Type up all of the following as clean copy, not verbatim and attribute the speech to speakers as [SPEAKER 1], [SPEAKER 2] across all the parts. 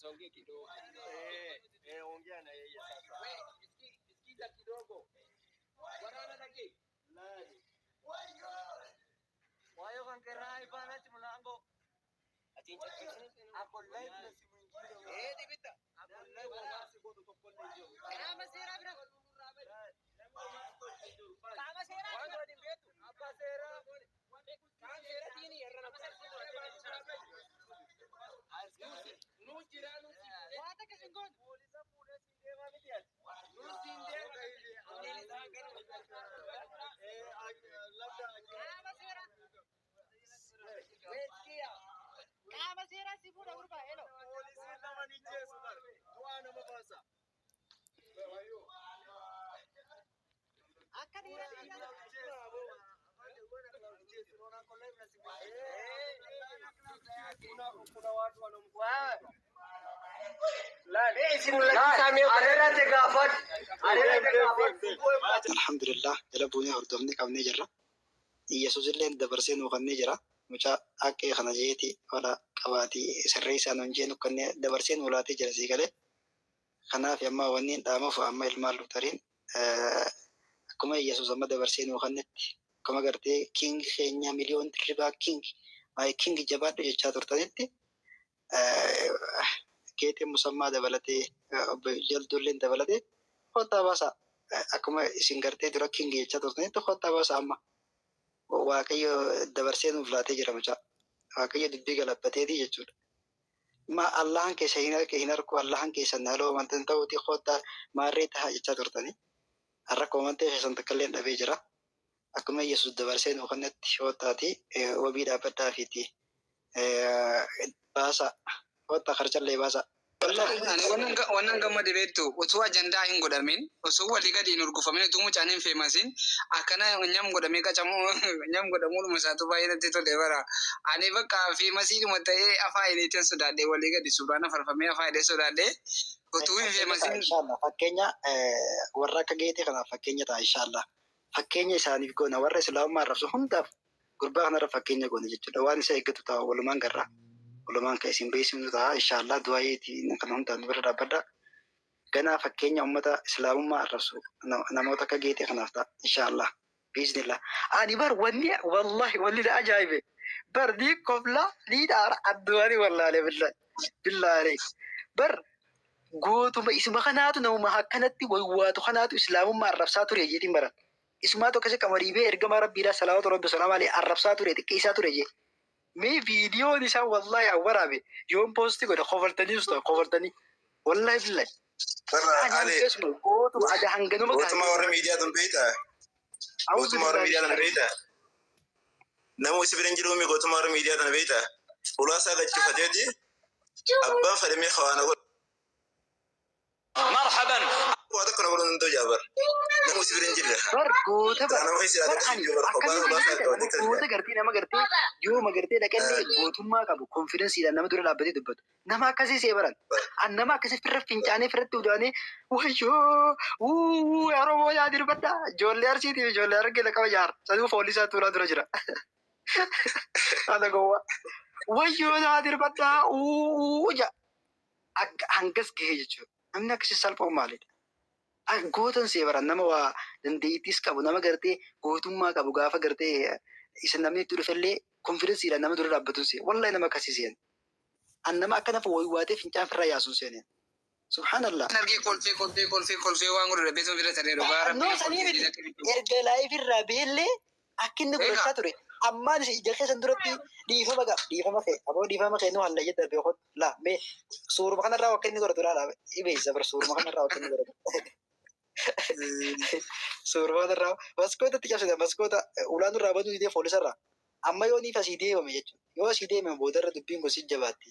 [SPEAKER 1] Songe kidogo. Ongea na yeye sasa. Sikiza kidogo. Bwana naki. Nani? Wayo kankerai bana mlango. Atinja hapo live na simu nyingine. Dibita. Hapo live basi kwa tukoponde hiyo. Kama sera bra. Kama sera. Kwanza ni mbetu. Hapa sera. Kama sera tini yarra na kuna watu wanamfuata.
[SPEAKER 2] Alhamdulillah, jala bunya hordofni qabne jirra. Yesus illeen dabarsee nuu kennee jira. Mucaa akka kana jeeti wala qabaati sirree isaa nuun jeenu kennee dabarsee nuu laatee jira sii galee. Kanaaf amma wanni dhaamafu amma ilmaan Luutariin akkuma Yesus amma dabarsee nuu kennetti akkuma gartee king keenya miliyoon dirribaa king jabaadhu jechaa turtanitti keetii musammaa dabalatee jalduulleen dabalatee kottaa baasa akkuma isin gartee dura king jechaa turtanitti kottaa baasa amma waaqayyo dabarsee nuuf laatee jira mucaa waaqayyo dubbii galabbateeti jechuudha. Ma Allahan keessa hin arku Allahan keessa naaloo wantan ta'uuti kottaa maarree tahaa jechaa turtanii har'a koomantee keessan takkallee dhabee jira. Akkuma Yesus dabarsee nuu kennetti kottaati wabii dhaabbaddaa fiiti baasa kottaa karchallee baasa.
[SPEAKER 3] Wannan gammade beektu utuu ajandaa hin godhamin osoo walii gadi hin urgufamin utuu mucaan hin feemasin akkana nyam godhamee qacamu nyam godhamuudhuma isaatu baay'ee natti tole bara. Ani bakka feemasiidhuma ta'ee afaan ileetiin sodaadhee walii gadi suuraan afarfamee afaan ilee sodaadhee utuu hin feemasin.
[SPEAKER 2] Fakkeenya warra akka geetee kanaaf fakkeenya ta'a inshaallah. Fakkeenya isaaniif goona warra islaamummaa arrabsu hundaaf gurbaa kanarra fakkeenya goona jechuudha. Waan isa eeggatu ta'a walumaan garraa. Walumaan kan isin beeksifnu ta'a inshaallah du'aayeetii kan hundaan bira dhaabbadha. Ganaa fakkeenya uummata islaamummaa arrabsu namoota akka geetee kanaaf ta'a inshaallah. Biiznillah. Ani bar wanni wallahi wanni na ajaa'ibe bar ni kofla ni dhaara adduwaani wallaalee billaale bar gootuma isuma kanaatu namuma akkanatti waywaatu kanaatu islaamummaa arrabsaa ture jeetiin bara. Isumaatu akkasii qamariibee ergamaa rabbiidhaa salawaatu rabbi salaam alee arrabsaa ture xiqqeessaa ture jee. Mee viidiyoon isaa wallahi awwaraabe yoon poosti godhe kofaltanii usta kofaltanii wallahi billahi. Gootuma ada hanganuma
[SPEAKER 4] gootuma warra miidiyaa tun beeyta. Gootuma warra miidiyaa tun beeyta. Namu isi biran jiru mi gootuma warra miidiyaa tun beeyta. Ulaasaa gachifateeti abbaan fadhimee kawaana godha.
[SPEAKER 3] Marhaban.
[SPEAKER 4] Waata kana godhan hundoo jaabar. Namu isi biran jirra.
[SPEAKER 2] Goota gartee nama gartee yoo magartee dhaqannee gootummaa qabu konfidensiidhaan nama dura dhaabbatee dubbatu. Nama akkasii see baran. Nama akkasii firra fincaanee firratti udaanee wayyoo Oromoo yaa dirbadda ijoollee arsiitii fi ijoollee argee qaba jaar saduu foolisaa tuulaa dura jira. Haala gowwaa wayyoo yaa dirbadda ja hangas gahee jechuudha. Namni akkasii salphoo maalidha? Gootan see baran nama waa dandeettis qabu nama gartee gootummaa qabu gaafa gartee isa namni itti dhufellee konfidensiidhaan nama dura dhaabbatu see wallahi nama akkasii seen. An nama akka nafa waywaatee fincaan firra yaasuun seeneen. Subhanallah.
[SPEAKER 3] Nargii kolfee waan godhu beetum bira ta'ee dhugaa
[SPEAKER 2] erga laayif irraa beellee akka inni godhachaa ture. Ammaan ija keessan duratti dhiifama kee aboo dhiifama kee nu halla jedha beekot laa mee suuruma kanarraa akka inni godhatu laala ibeessa bar suuruma kanarraa akka inni godhatu. Suuruma kanarraa maskootatti cabsita maskoota ulaan irraa baduu idee foolisarraa amma yoo niif asii deemame jechuudha. Yoo asii deemame boodarra dubbiin kun si jabaatti.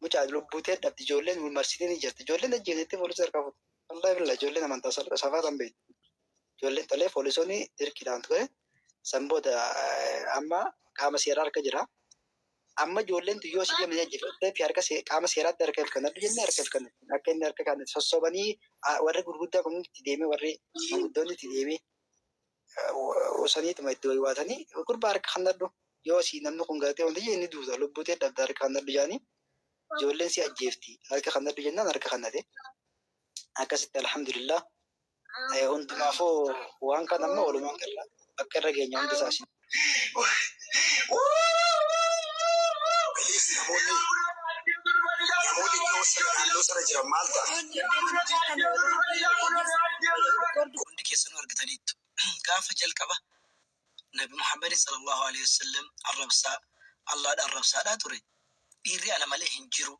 [SPEAKER 2] Mucaa lubbuutee dhabdi ijoolleen marsitee ni jirti. Ijoolleen ajjeesetti foolisa harkaa fuutu. Wallahi billah ijoolleen amantaa safaa kan beektu. Ijoolleen tolee foolisoonni dirqiidhaan ture. Sanboota amma qaama seeraa harka jira. Amma ijoolleen yoo si deemee jirte fi harka qaama seeraatti harka ilkanadhu jennee harka ilkanadhu. Akka inni harka kan sossobanii warri gurguddaa kun itti deemee warri gurguddoonni itti deemee osaniituma itti waywaatanii gurbaa harka kanadhu yoo si namni kun gartee wanti inni duuta lubbutee dhabda harka kan darbu jaanii ijoolleen si ajjeefti harka kan darbu jennaan harka kan nate akkasitti alhamdulillah hundumaafuu waan kan amma walumaan galla bakka irra geenya hundi isaasi. Hundi keessanuu argataniittu gaafa jalqaba Nabi Muhammad sallallahu alaihi wasallam arrabsaadhaa ture. Dhiirri ana malee hin jiru.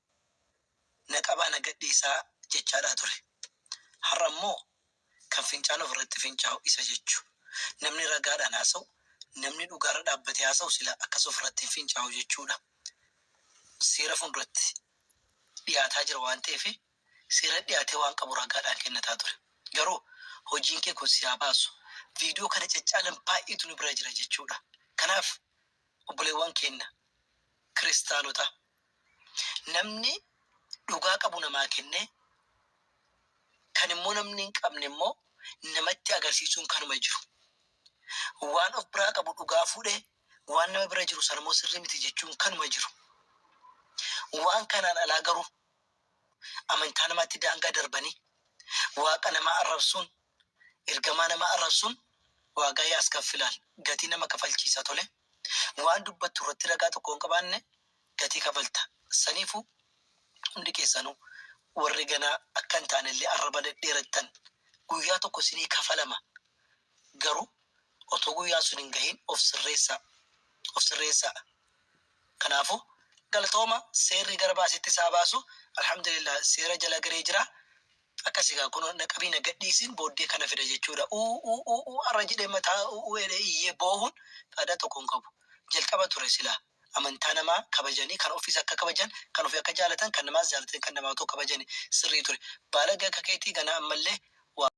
[SPEAKER 2] Naqabaa nagadhiisaa jechaadhaa ture. Har'a immoo kan fincaan ofirratti fincaa'u isa jechuu. Namni ragaadhaan haasa'u, namni dhugaarra dhaabbatee haasa'u sila akkas ofirratti fincaa'u jechuudha. Seera fuulduratti dhiyaataa jira waan ta'eef seera dhiyaatee waan qabu ragaadhaan kennataa ture. Garuu hojiin kee kun si haa baasu. Viidiyoo kana caccaalan baay'eetu nu bira jira jechuudha. Kanaaf obboleewwan keenya kiristaanota namni dhugaa qabu namaa kennee kan immoo namni hin qabne immoo namatti agarsiisuun kanuma jiru. Waan of biraa qabu dhugaa fuudhee waan nama bira jiru sana immoo sirrii miti jechuun kanuma jiru. Waan kanaan alaa garuu amantaa namaatti daangaa darbanii waaqa namaa arrabsuun ergamaa nama arrabsuun waaqa yaas kaffilaan gatii nama kafalchiisa tole. Waan dubbattu irratti ragaa tokko hin qabaanne gatii kafalta. Saniifuu hundi keessanuu warri ganaa akka hin taanellee arraba dheerattan guyyaa tokko sinii kafalama. Garuu otoo guyyaan sun hin gahin of sirreessaa. Kanaafuu galtooma seerri gara baasitti isaa baasu alhamdulillah seera jala garee jira. Akkasigaa kun naqabii nagadhiisin booddee kana fida jechuudha. Arra jedhee mataa iyyee boohuun faayidaa tokko hin qabu. Jalqaba ture silaa amantaa namaa kabajanii kan ofiis akka kabajan kan ofii akka jaalatan kan namaas jaalatan kan namaa otoo kabajanii sirrii ture. Baalaga akka keetii ganaa ammallee